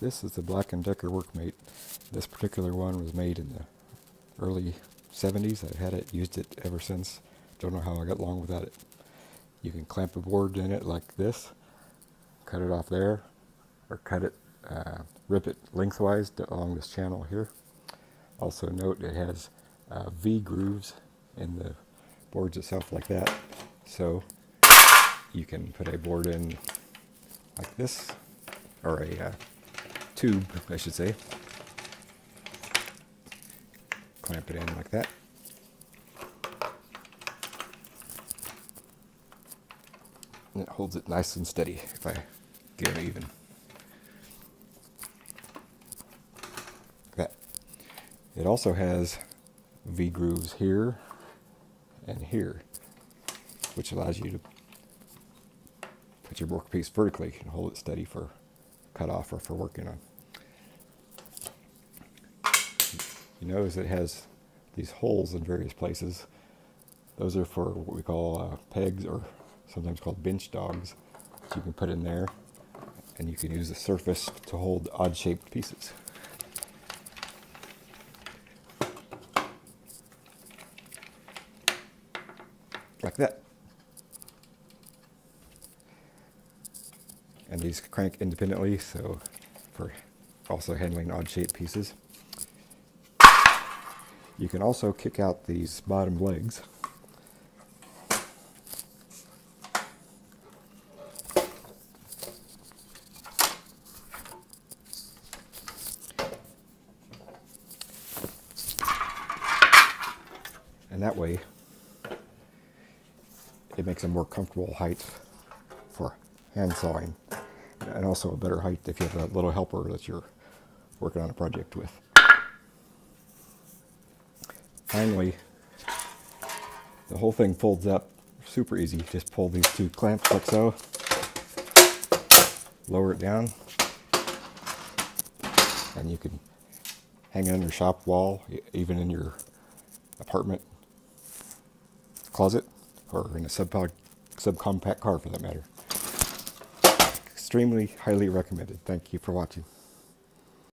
This is the Black & Decker Workmate. This particular one was made in the early 70s. I've had it, used it ever since. Don't know how I got along without it. You can clamp a board in it like this, cut it off there, or cut it, rip it lengthwise along this channel here. Also note it has V grooves in the boards itself like that. So you can put a board in like this, or a tube, I should say. Clamp it in like that. And it holds it nice and steady if I get it even. Like that. It also has V grooves here and here, which allows you to put your workpiece vertically and hold it steady for cut off or for working on. You notice it has these holes in various places. Those are for what we call pegs, or sometimes called bench dogs, that you can put in there, and you can use the surface to hold odd-shaped pieces. Like that. And these crank independently, so for also handling odd-shaped pieces. You can also kick out these bottom legs. And that way, it makes a more comfortable height for hand sawing, and also a better height if you have a little helper that you're working on a project with. Finally, the whole thing folds up super easy. Just pull these two clamps like so, lower it down, and you can hang it on your shop wall, even in your apartment closet, or in a subcompact car for that matter. Extremely highly recommended. Thank you for watching.